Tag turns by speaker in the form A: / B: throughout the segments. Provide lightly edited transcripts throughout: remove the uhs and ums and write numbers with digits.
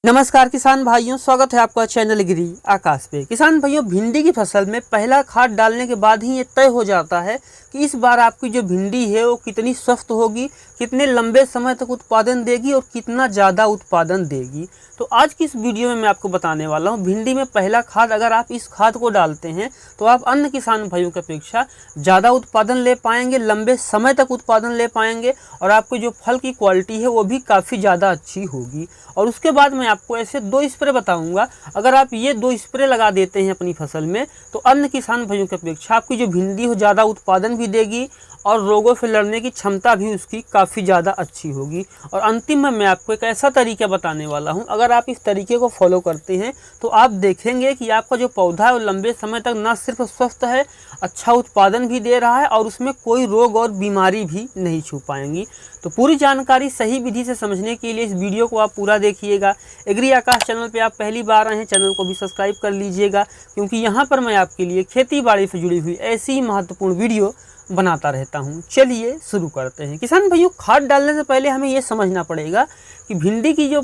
A: नमस्कार किसान भाइयों, स्वागत है आपका चैनल गिरी आकाश पे। किसान भाइयों, भिंडी की फसल में पहला खाद डालने के बाद ही ये तय हो जाता है कि इस बार आपकी जो भिंडी है वो कितनी स्वस्थ होगी, कितने लंबे समय तक उत्पादन देगी और कितना ज़्यादा उत्पादन देगी। तो आज की इस वीडियो में मैं आपको बताने वाला हूँ, भिंडी में पहला खाद अगर आप इस खाद को डालते हैं तो आप अन्य किसान भाइयों की अपेक्षा ज़्यादा उत्पादन ले पाएंगे, लंबे समय तक उत्पादन ले पाएंगे और आपको जो फल की क्वालिटी है वो भी काफ़ी ज़्यादा अच्छी होगी। और उसके बाद मैं आपको ऐसे 2 स्प्रे बताऊंगा, अगर आप ये 2 स्प्रे लगा देते हैं अपनी फसल में तो अन्य किसान भाइयों की अपेक्षा आपकी जो भिंडी हो ज़्यादा उत्पादन भी देगी और रोगों से लड़ने की क्षमता भी उसकी काफ़ी ज़्यादा अच्छी होगी। और अंतिम में मैं आपको एक ऐसा तरीका बताने वाला हूं, अगर आप इस तरीके को फॉलो करते हैं तो आप देखेंगे कि आपका जो पौधा है वो लंबे समय तक न सिर्फ स्वस्थ है, अच्छा उत्पादन भी दे रहा है और उसमें कोई रोग और बीमारी भी नहीं छू पाएंगी। तो पूरी जानकारी सही विधि से समझने के लिए इस वीडियो को आप पूरा देखिएगा। एग्री आकाश चैनल पे आप पहली बार आए हैं, चैनल को भी सब्सक्राइब कर लीजिएगा, क्योंकि यहाँ पर मैं आपके लिए खेती बाड़ी से जुड़ी हुई ऐसी ही महत्वपूर्ण वीडियो बनाता रहता हूँ। चलिए शुरू करते हैं। किसान भाइयों, खाद डालने से पहले हमें ये समझना पड़ेगा कि भिंडी की जो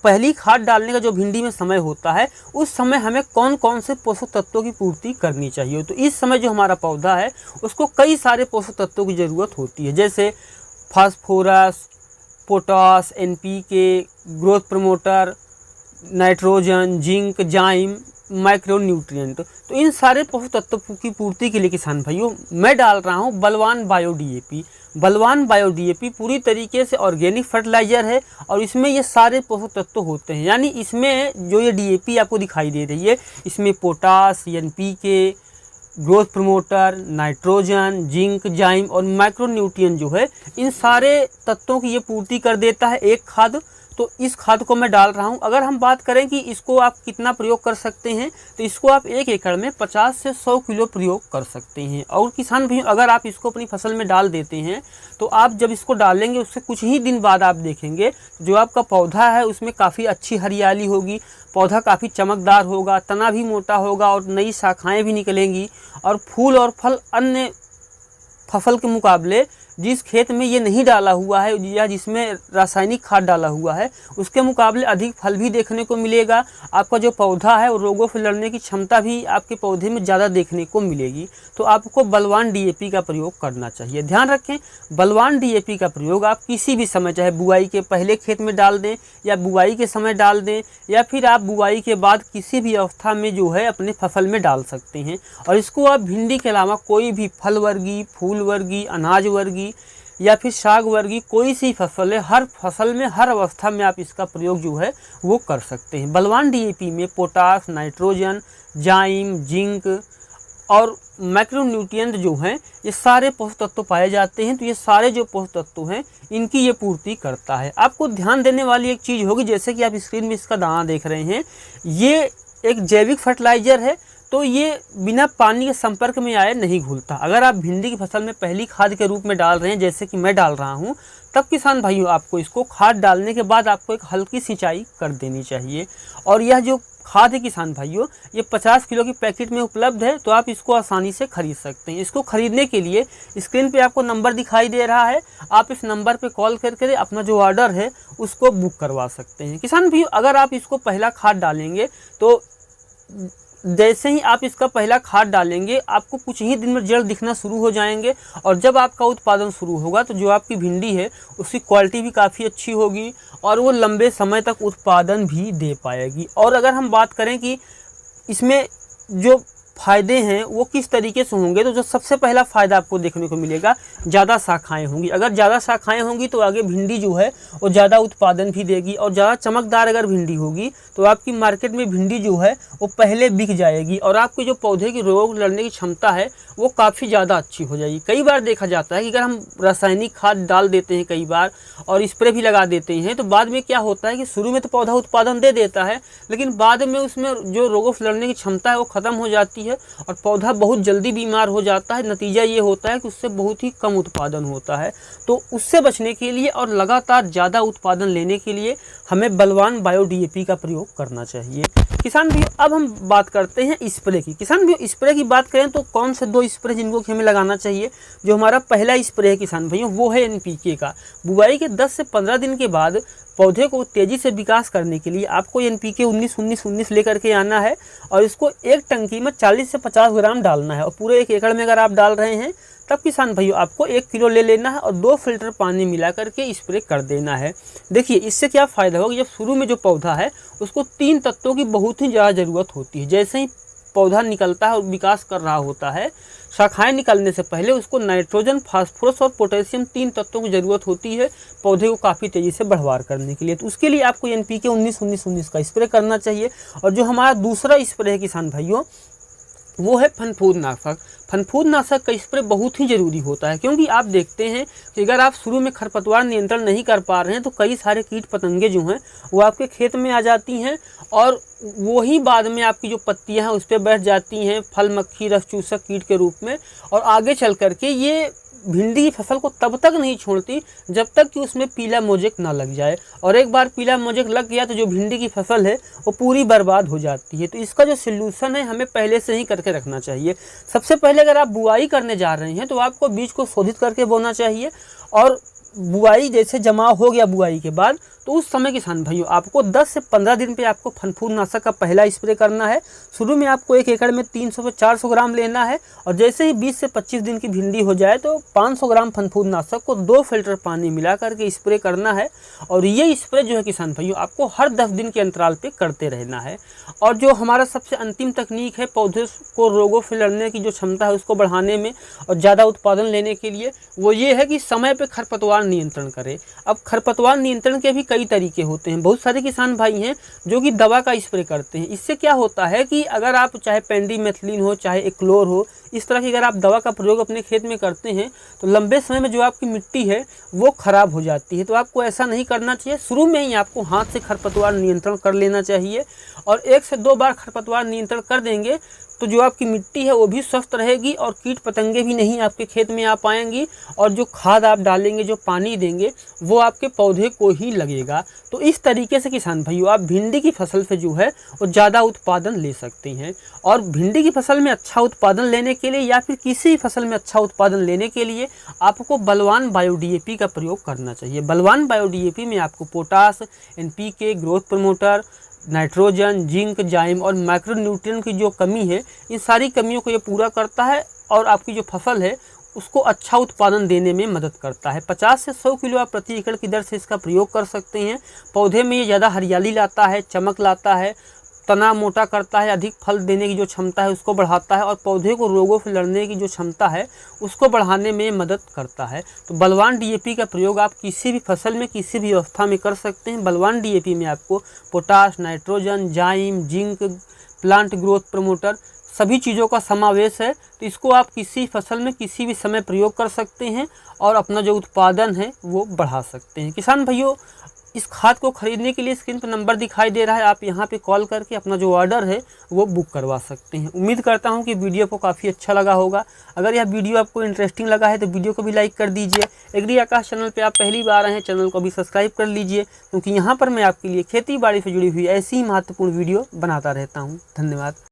A: पहली खाद डालने का जो भिंडी में समय होता है उस समय हमें कौन कौन से पोषक तत्वों की पूर्ति करनी चाहिए। तो इस समय जो हमारा पौधा है उसको कई सारे पोषक तत्वों की ज़रूरत होती है, जैसे phosphorus, potash, NPK, growth promoter, nitrogen, zinc, जाइम, माइक्रो न्यूट्रिएंट। तो इन सारे पोषक तत्वों की पूर्ति के लिए किसान भाइयों मैं डाल रहा हूँ बलवान बायो डीएपी। बलवान बायो डीएपी पूरी तरीके से ऑर्गेनिक फर्टिलाइजर है और इसमें ये सारे पोषक तत्व होते हैं। यानी इसमें जो ये डीएपी आपको दिखाई दे रही है इसमें potash, NPK, growth promoter, nitrogen, zinc, जाइम और माइक्रो न्यूट्रिएंट जो है इन सारे तत्वों की ये पूर्ति कर देता है एक खाद। तो इस खाद को मैं डाल रहा हूं। अगर हम बात करें कि इसको आप कितना प्रयोग कर सकते हैं तो इसको आप 1 एकड़ में 50 से 100 किलो प्रयोग कर सकते हैं। और किसान भाई, अगर आप इसको अपनी फसल में डाल देते हैं तो आप जब इसको डालेंगे उससे कुछ ही दिन बाद आप देखेंगे जो आपका पौधा है उसमें काफ़ी अच्छी हरियाली होगी, पौधा काफ़ी चमकदार होगा, तना भी मोटा होगा और नई शाखाएँ भी निकलेंगी और फूल और फल अन्य फसल के मुकाबले जिस खेत में ये नहीं डाला हुआ है या जिसमें रासायनिक खाद डाला हुआ है उसके मुकाबले अधिक फल भी देखने को मिलेगा। आपका जो पौधा है वो रोगों से लड़ने की क्षमता भी आपके पौधे में ज़्यादा देखने को मिलेगी। तो आपको बलवान डीएपी का प्रयोग करना चाहिए। ध्यान रखें, बलवान डीएपी का प्रयोग आप किसी भी समय, चाहे बुआई के पहले खेत में डाल दें या बुआई के समय डाल दें या फिर आप बुआई के बाद किसी भी अवस्था में जो है अपने फसल में डाल सकते हैं। और इसको आप भिंडी के अलावा कोई भी फल वर्गीय, फूल वर्गीय, अनाज वर्गीय या फिर साग वर्गीय कोई सी फसल है, हर फसल में हर अवस्था में आप इसका प्रयोग जो है वो कर सकते हैं। बलवान डीएपी में पोटास, नाइट्रोजन, जाइम, जिंक और माइक्रो न्यूट्रिएंट जो हैं ये सारे पोषक तत्व पाए जाते हैं। तो ये सारे जो पोषक तत्व हैं इनकी ये पूर्ति करता है। आपको ध्यान देने वाली एक चीज़ होगी, जैसे कि आप स्क्रीन में इसका दाना देख रहे हैं, ये एक जैविक फर्टिलाइजर है तो ये बिना पानी के संपर्क में आए नहीं घुलता। अगर आप भिंडी की फसल में पहली खाद के रूप में डाल रहे हैं जैसे कि मैं डाल रहा हूँ, तब किसान भाइयों आपको इसको खाद डालने के बाद आपको एक हल्की सिंचाई कर देनी चाहिए। और यह जो खाद है किसान भाइयों ये 50 किलो की पैकेट में उपलब्ध है, तो आप इसको आसानी से खरीद सकते हैं। इसको खरीदने के लिए स्क्रीन पे आपको नंबर दिखाई दे रहा है, आप इस नंबर पे कॉल करके अपना जो ऑर्डर है उसको बुक करवा सकते हैं। किसान भाइयों, अगर आप इसको पहला खाद डालेंगे तो जैसे ही आप इसका पहला खाद डालेंगे आपको कुछ ही दिन में जड़ दिखना शुरू हो जाएंगे और जब आपका उत्पादन शुरू होगा तो जो आपकी भिंडी है उसकी क्वालिटी भी काफ़ी अच्छी होगी और वो लंबे समय तक उत्पादन भी दे पाएगी। और अगर हम बात करें कि इसमें जो फ़ायदे हैं वो किस तरीके से होंगे, तो जो सबसे पहला फ़ायदा आपको देखने को मिलेगा, ज़्यादा शाखाएं होंगी। अगर ज़्यादा शाखाएं होंगी तो आगे भिंडी जो है वो ज़्यादा उत्पादन भी देगी और ज़्यादा चमकदार अगर भिंडी होगी तो आपकी मार्केट में भिंडी जो है वो पहले बिक जाएगी और आपके जो पौधे की रोग लड़ने की क्षमता है वो काफ़ी ज़्यादा अच्छी हो जाएगी। कई बार देखा जाता है कि अगर हम रासायनिक खाद डाल देते हैं कई बार और स्प्रे भी लगा देते हैं तो बाद में क्या होता है कि शुरू में तो पौधा उत्पादन दे देता है लेकिन बाद में उसमें जो रोगों से लड़ने की क्षमता है वो ख़त्म हो जाती है और पौधा बहुत जल्दी बीमार हो जाता है। नतीजा ये होता है कि उससे बहुत ही कम उत्पादन होता है। तो उससे बचने के लिए और लगातार ज़्यादा उत्पादन लेने के लिए हमें बलवान बायो डीएपी का प्रयोग करना चाहिए। किसान भाइयों अब हम बात करते हैं स्प्रे की। किसान भाइयों स्प्रे की बात करें तो कौन से 2 स्प्रे जिनको कि हमें लगाना चाहिए। जो हमारा पहला स्प्रे है किसान भाइयों वो है NPK का। बुआई के 10 से 15 दिन के बाद पौधे को तेज़ी से विकास करने के लिए आपको NPK 19-19-19 लेकर के आना है और इसको एक टंकी में 40 से 50 ग्राम डालना है। और पूरे 1 एकड़ में अगर आप डाल रहे हैं तब किसान भाइयों आपको 1 किलो ले लेना है और 2 फिल्टर पानी मिला करके स्प्रे कर देना है। देखिए इससे क्या फ़ायदा होगा, जब शुरू में जो पौधा है उसको 3 तत्वों की बहुत ही ज़्यादा ज़रूरत होती है। जैसे ही पौधा निकलता है और विकास कर रहा होता है, शाखाएं निकलने से पहले उसको नाइट्रोजन, फास्फोरस और पोटेशियम 3 तत्वों की ज़रूरत होती है पौधे को काफ़ी तेज़ी से बढ़वार करने के लिए। तो उसके लिए आपको NPK 19-19-19 का स्प्रे करना चाहिए। और जो हमारा दूसरा स्प्रे है किसान भाइयों वो है फनफूदनाशक। फनफूदनाशक का स्प्रे बहुत ही ज़रूरी होता है, क्योंकि आप देखते हैं कि अगर आप शुरू में खरपतवार नियंत्रण नहीं कर पा रहे हैं तो कई सारे कीट पतंगे जो हैं वो आपके खेत में आ जाती हैं और वही बाद में आपकी जो पत्तियां हैं उस पर बैठ जाती हैं फल मक्खी रस चूसक कीट के रूप में। और आगे चल करके ये भिंडी की फसल को तब तक नहीं छोड़ती जब तक कि उसमें पीला मोजेक ना लग जाए। और एक बार पीला मोजेक लग गया तो जो भिंडी की फसल है वो पूरी बर्बाद हो जाती है। तो इसका जो सलूशन है हमें पहले से ही करके रखना चाहिए। सबसे पहले अगर आप बुआई करने जा रहे हैं तो आपको बीज को शोधित करके बोना चाहिए। और बुआई जैसे जमा हो गया बुआई के बाद तो उस समय किसान भाइयों आपको 10 से 15 दिन पे आपको फनफूदनाशक का पहला स्प्रे करना है। शुरू में आपको 1 एकड़ में 300 से 400 ग्राम लेना है और जैसे ही 20 से 25 दिन की भिंडी हो जाए तो 500 ग्राम फनफूदनाशक को 2 फिल्टर पानी मिला करके स्प्रे करना है। और ये स्प्रे जो है किसान भाइयों आपको हर 10 दिन के अंतराल पे करते रहना है। और जो हमारा सबसे अंतिम तकनीक है पौधे को रोगों से लड़ने की जो क्षमता है उसको बढ़ाने में और ज़्यादा उत्पादन लेने के लिए, वो ये है कि समय पर खरपतवार नियंत्रण करें। अब खरपतवार नियंत्रण के भी कई तरीके होते हैं। बहुत सारे किसान भाई हैं जो कि दवा का स्प्रे करते हैं। इससे क्या होता है कि अगर आप चाहे पेंडिमेथलिन हो चाहे एक्लोर हो, इस तरह की अगर आप दवा का प्रयोग अपने खेत में करते हैं तो लंबे समय में जो आपकी मिट्टी है वो खराब हो जाती है। तो आपको ऐसा नहीं करना चाहिए। शुरू में ही आपको हाथ से खरपतवार नियंत्रण कर लेना चाहिए और 1 से 2 बार खरपतवार नियंत्रण कर देंगे तो जो आपकी मिट्टी है वो भी स्वस्थ रहेगी और कीट पतंगे भी नहीं आपके खेत में आ पाएंगी। और जो खाद आप डालेंगे, जो पानी देंगे, वो आपके पौधे को ही लगेगा। तो इस तरीके से किसान भाइयों आप भिंडी की फसल से जो है वो ज़्यादा उत्पादन ले सकते हैं। और भिंडी की फसल में अच्छा उत्पादन लेने के लिए या फिर किसी भी फसल में अच्छा उत्पादन लेने के लिए आपको बलवान बायो DAP का प्रयोग करना चाहिए। बलवान बायो DAP में आपको potash, NPK, growth promoter, nitrogen, zinc, जाइम और माइक्रोन्यूट्रिएंट की जो कमी है इन सारी कमियों को ये पूरा करता है और आपकी जो फसल है उसको अच्छा उत्पादन देने में मदद करता है। 50 से 100 किलो आप प्रति एकड़ की दर से इसका प्रयोग कर सकते हैं। पौधे में ये ज़्यादा हरियाली लाता है, चमक लाता है, तना मोटा करता है, अधिक फल देने की जो क्षमता है उसको बढ़ाता है और पौधे को रोगों से लड़ने की जो क्षमता है उसको बढ़ाने में मदद करता है। तो बलवान DAP का प्रयोग आप किसी भी फसल में किसी भी अवस्था में कर सकते हैं। बलवान DAP में आपको पोटाश, नाइट्रोजन, जाइम, जिंक, प्लांट ग्रोथ प्रमोटर सभी चीज़ों का समावेश है। तो इसको आप किसी फसल में किसी भी समय प्रयोग कर सकते हैं और अपना जो उत्पादन है वो बढ़ा सकते हैं। किसान भाइयों इस खाद को खरीदने के लिए स्क्रीन पर नंबर दिखाई दे रहा है, आप यहां पे कॉल करके अपना जो ऑर्डर है वो बुक करवा सकते हैं। उम्मीद करता हूं कि वीडियो को काफ़ी अच्छा लगा होगा। अगर यह वीडियो आपको इंटरेस्टिंग लगा है तो वीडियो को भी लाइक कर दीजिए। एग्री आकाश चैनल पे आप पहली बार आए हैं, चैनल को भी सब्सक्राइब कर लीजिए, क्योंकि यहाँ पर मैं आपके लिए खेती बाड़ी से जुड़ी हुई ऐसी ही महत्वपूर्ण वीडियो बनाता रहता हूँ। धन्यवाद।